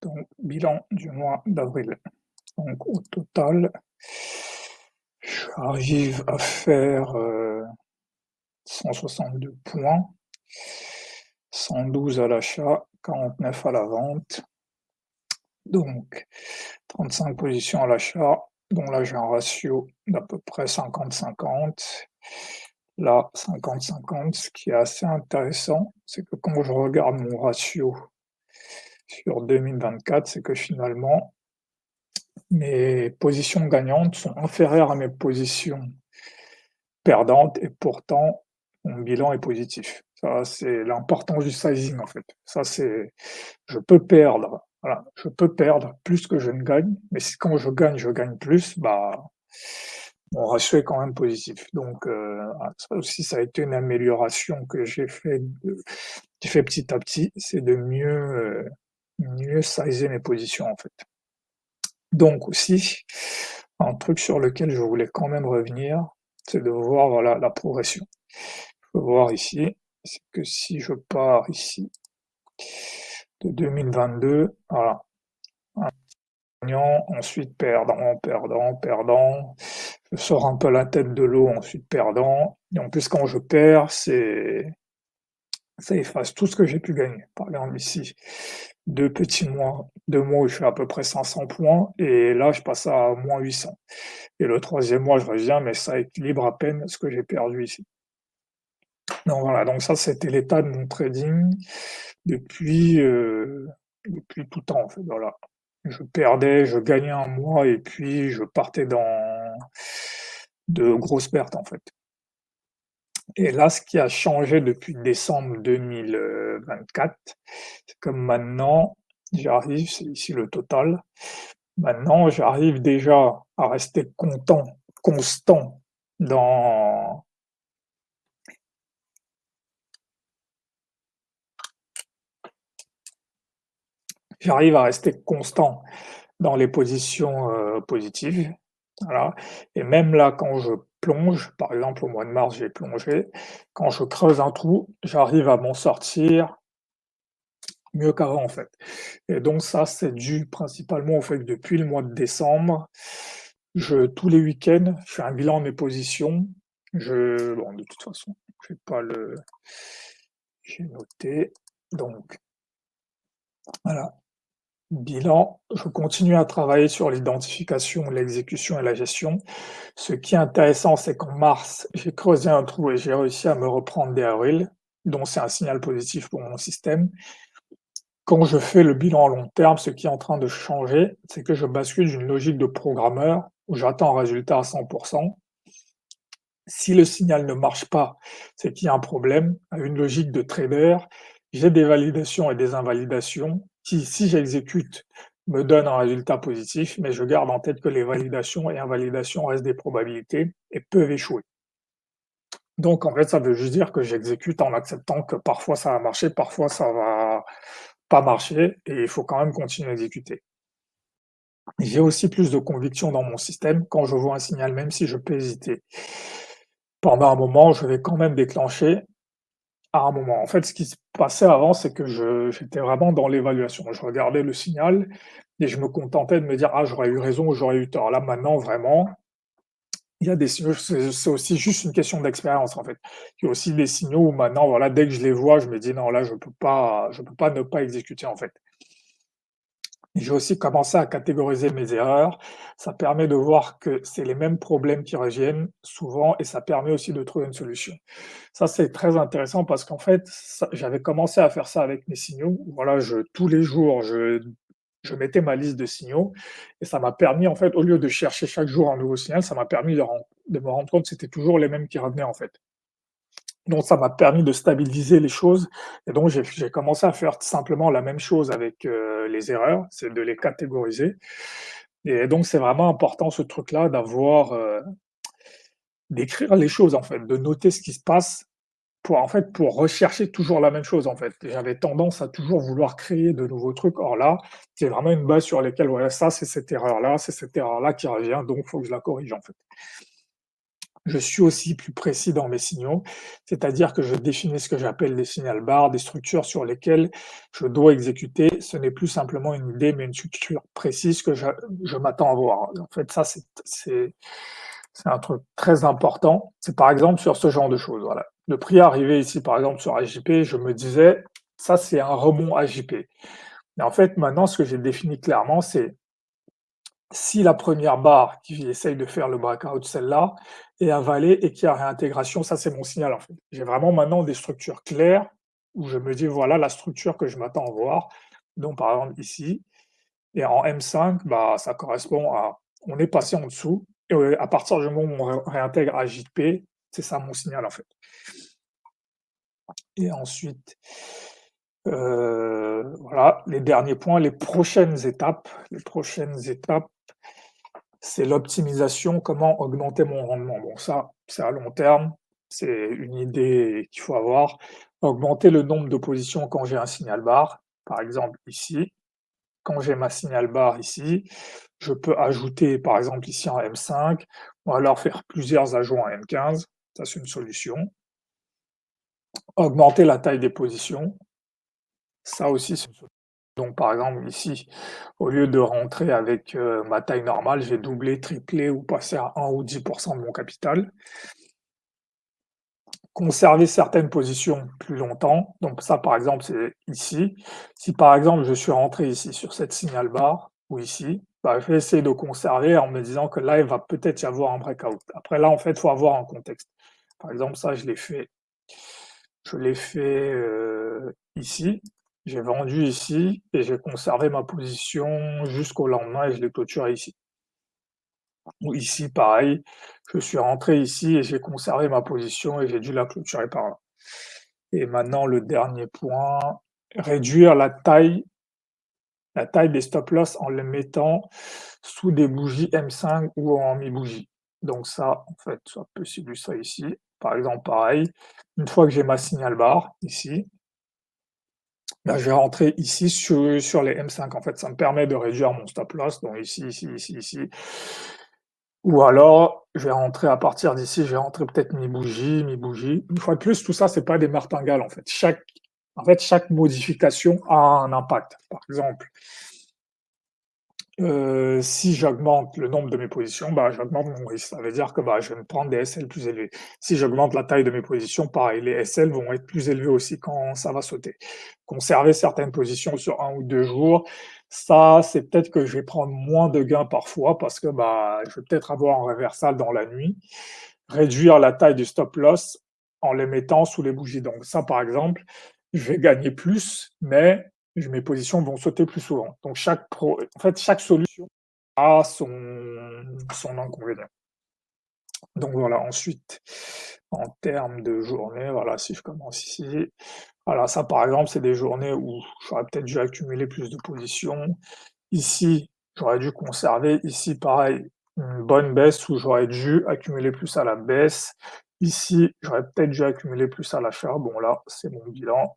Donc, bilan du mois d'avril. Donc, au total, j'arrive à faire 162 points, 112 à l'achat, 49 à la vente. Donc, 35 positions à l'achat, dont là j'ai un ratio d'à peu près 50-50. Là, 50-50, ce qui est assez intéressant, c'est que quand je regarde mon ratio sur 2024, c'est que finalement, mes positions gagnantes sont inférieures à mes positions perdantes et pourtant mon bilan est positif. Ça, c'est l'importance du sizing en fait. Ça, c'est je peux perdre, voilà, je peux perdre plus que je ne gagne, mais si quand je gagne plus, bah, mon ratio est quand même positif. Donc, ça aussi, ça a été une amélioration que j'ai fait petit à petit, c'est de mieux sizer mes positions en fait. Donc aussi, un truc sur lequel je voulais quand même revenir, c'est de voir, voilà, la progression. Je peux voir ici, c'est que si je pars ici de 2022, voilà, un gagnant, ensuite perdant, perdant, perdant, je sors un peu la tête de l'eau, ensuite perdant, et en plus quand je perds, ça efface tout ce que j'ai pu gagner. Par exemple ici, 2 petits mois, 2 mois où je fais à peu près 500 points et là je passe à -800. Et le troisième mois, je reviens, mais ça équilibre à peine ce que j'ai perdu ici. Donc voilà, donc ça, c'était l'état de mon trading depuis, depuis tout temps, en fait, voilà. Je perdais, je gagnais un mois et puis je partais dans de grosses pertes, en fait. Et là, ce qui a changé depuis décembre 2024, c'est que maintenant, j'arrive, c'est ici le total, maintenant j'arrive déjà à rester constant dans j'arrive à rester constant dans les positions, positives, voilà, et même là, quand je plonge, par exemple, au mois de mars, j'ai plongé, quand je creuse un trou, j'arrive à m'en sortir mieux qu'avant, en fait, et donc ça, c'est dû principalement au fait que depuis le mois de décembre, je tous les week-ends, je fais un bilan de mes positions. Bon, de toute façon, je vais pas le j'ai noté, donc voilà. Bilan, je continue à travailler sur l'identification, l'exécution et la gestion. Ce qui est intéressant, c'est qu'en mars, j'ai creusé un trou et j'ai réussi à me reprendre dès avril, donc c'est un signal positif pour mon système. Quand je fais le bilan à long terme, ce qui est en train de changer, c'est que je bascule d'une logique de programmeur où j'attends un résultat à 100%. Si le signal ne marche pas, c'est qu'il y a un problème. À une logique de trader, j'ai des validations et des invalidations qui, si j'exécute, me donnent un résultat positif, mais je garde en tête que les validations et invalidations restent des probabilités et peuvent échouer. Donc en fait, ça veut juste dire que j'exécute en acceptant que parfois ça va marcher, parfois ça va pas marcher et il faut quand même continuer à exécuter. J'ai aussi plus de conviction dans mon système quand je vois un signal, même si je peux hésiter. Pendant un moment, je vais quand même déclencher à un moment. En fait, ce qui se passait avant, c'est que j'étais vraiment dans l'évaluation. Je regardais le signal et je me contentais de me dire: «Ah, j'aurais eu raison ou j'aurais eu tort». Là, maintenant, vraiment, il y a des signaux, c'est aussi juste une question d'expérience, en fait. Il y a aussi des signaux où maintenant, voilà, dès que je les vois, je me dis: «Non, là, je peux pas ne pas exécuter», en fait. J'ai aussi commencé à catégoriser mes erreurs. Ça permet de voir que c'est les mêmes problèmes qui reviennent souvent et ça permet aussi de trouver une solution. Ça, c'est très intéressant parce qu'en fait, j'avais commencé à faire ça avec mes signaux. Voilà, tous les jours, je mettais ma liste de signaux et ça m'a permis, en fait, au lieu de chercher chaque jour un nouveau signal, ça m'a permis de me rendre compte que c'était toujours les mêmes qui revenaient, en fait. Donc ça m'a permis de stabiliser les choses et donc j'ai commencé à faire simplement la même chose avec, les erreurs, c'est de les catégoriser et donc c'est vraiment important ce truc-là d'écrire les choses en fait, de noter ce qui se passe pour en fait, pour rechercher toujours la même chose en fait. J'avais tendance à toujours vouloir créer de nouveaux trucs. Or là, c'est vraiment une base sur laquelle voilà, ça c'est cette erreur-là, c'est cette erreur-là qui revient, donc il faut que je la corrige en fait. je suis aussi plus précis dans mes signaux, c'est-à-dire que je définis ce que j'appelle des signal bars, des structures sur lesquelles je dois exécuter. Ce n'est plus simplement une idée, mais une structure précise que je m'attends à voir. En fait, ça, c'est un truc très important. C'est par exemple sur ce genre de choses, voilà. Le prix arrivé ici, par exemple, sur AJP, je me disais: «Ça, c'est un rebond AJP». Mais en fait, maintenant, ce que j'ai défini clairement, c'est si la première barre qui essaye de faire le breakout, celle-là, est avalée et qu'il y a réintégration, ça c'est mon signal en fait. J'ai vraiment maintenant des structures claires où je me dis voilà la structure que je m'attends à voir. Donc par exemple ici, et en M5, bah, ça correspond à on est passé en dessous, et à partir du moment où on réintègre à JP, c'est ça mon signal en fait. Et ensuite, voilà, les derniers points, les prochaines étapes, c'est l'optimisation, comment augmenter mon rendement. Bon ça, c'est à long terme, c'est une idée qu'il faut avoir. Augmenter le nombre de positions quand j'ai un signal bar, par exemple ici. Quand j'ai ma signal bar ici, je peux ajouter par exemple ici en M5 ou alors faire plusieurs ajouts en M15, ça c'est une solution. Augmenter la taille des positions, ça aussi c'est une solution. Donc par exemple ici, au lieu de rentrer avec, ma taille normale, je vais doubler, tripler ou passer à 1 ou 10 de mon capital. Conserver certaines positions plus longtemps, donc ça par exemple c'est ici. Si par exemple je suis rentré ici sur cette signal bar ou ici, bah, je vais essayer de conserver en me disant que là il va peut-être y avoir un breakout. Après là en fait il faut avoir un contexte. Par exemple ça je l'ai fait ici, j'ai vendu ici et j'ai conservé ma position jusqu'au lendemain et je l'ai clôturé ici. Ou ici pareil, je suis rentré ici et j'ai conservé ma position et j'ai dû la clôturer par là. Et maintenant le dernier point, réduire la taille des stop loss en les mettant sous des bougies M5 ou en mi-bougie. Donc ça, en fait, ça peut s'illustrer ici. Par exemple, pareil, une fois que j'ai ma signal bar ici, bah, je vais rentrer ici sur les M5. En fait, ça me permet de réduire mon stop loss, donc ici, ici, ici, ici. Ou alors, je vais rentrer à partir d'ici, je vais rentrer peut-être mi-bougie, mi-bougie. Une fois de plus, tout ça, c'est pas des martingales, en fait. Chaque modification a un impact. Par exemple, si j'augmente le nombre de mes positions, bah, j'augmente mon risque. Ça veut dire que, bah, je vais me prendre des SL plus élevés. Si j'augmente la taille de mes positions, pareil, les SL vont être plus élevés aussi quand ça va sauter. Conserver certaines positions sur 1 ou 2 jours, ça, c'est peut-être que je vais prendre moins de gains parfois parce que, bah, je vais peut-être avoir un réversal dans la nuit. Réduire la taille du stop loss en les mettant sous les bougies. Donc ça, par exemple, je vais gagner plus, mais mes positions vont sauter plus souvent. Donc chaque solution a son inconvénient. Donc voilà, ensuite, en termes de journée, voilà, si je commence ici, voilà, ça par exemple, c'est des journées où j'aurais peut-être dû accumuler plus de positions. Ici, j'aurais dû conserver. Ici, pareil, une bonne baisse où j'aurais dû accumuler plus à la baisse. Ici, j'aurais peut-être dû accumuler plus à l'achat. Bon là, c'est mon bilan.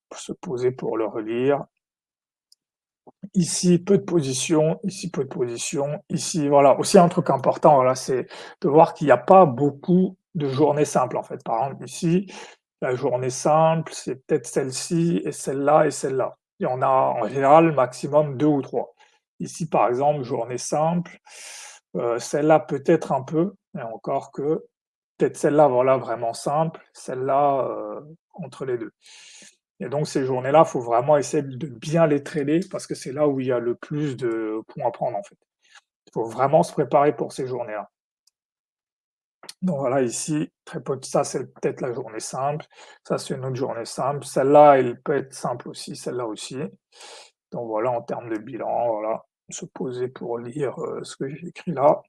Pour se poser pour le relire. Ici, peu de positions, ici, peu de positions, ici, voilà. Aussi un truc important, voilà, c'est de voir qu'il n'y a pas beaucoup de journées simples, en fait. Par exemple, ici, la journée simple, c'est peut-être celle-ci et celle-là et celle-là. Il y en a en général maximum 2 ou 3. Ici, par exemple, journée simple, celle-là peut-être un peu, mais encore que, peut-être celle-là, voilà, vraiment simple, celle-là, entre les 2. Et donc ces journées-là, il faut vraiment essayer de bien les trader parce que c'est là où il y a le plus de points à prendre, en fait. Il faut vraiment se préparer pour ces journées-là. Donc voilà, ici, très peu de ça, c'est peut-être la journée simple. Ça, c'est une autre journée simple. Celle-là, elle peut être simple aussi, celle-là aussi. Donc voilà, en termes de bilan, voilà, se poser pour lire, ce que j'ai écrit là.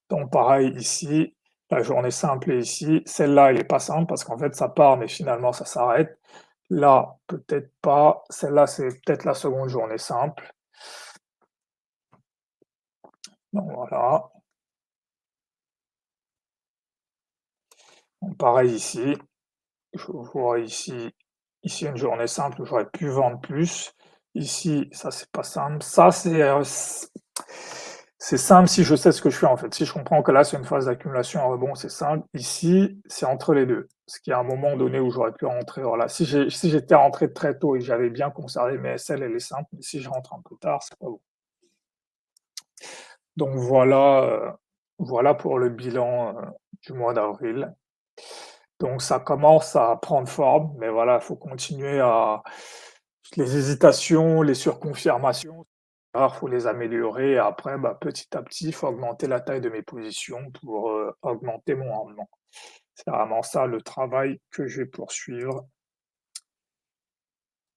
Donc pareil ici, la journée simple est ici. Celle-là, elle est pas simple parce qu'en fait, ça part, mais finalement, ça s'arrête. Là, peut-être pas. Celle-là, c'est peut-être la seconde journée simple. Donc voilà. Donc pareil ici, je vois ici une journée simple où j'aurais pu vendre plus. Ici, ça c'est pas simple. Ça c'est, C'est simple si je sais ce que je fais, en fait. Si je comprends que là, c'est une phase d'accumulation à rebond, c'est simple. Ici, c'est entre les 2. Parce qu'il y a un moment donné où j'aurais pu rentrer, voilà. Si j'étais rentré très tôt et que j'avais bien conservé mes SL et les simples, mais si je rentre un peu tard, c'est pas bon. Donc voilà, voilà pour le bilan, du mois d'avril. Donc ça commence à prendre forme, mais voilà, il faut continuer à les hésitations, les surconfirmations, il faut les améliorer et après, bah, petit à petit, il faut augmenter la taille de mes positions pour, augmenter mon rendement. C'est vraiment ça le travail que je vais poursuivre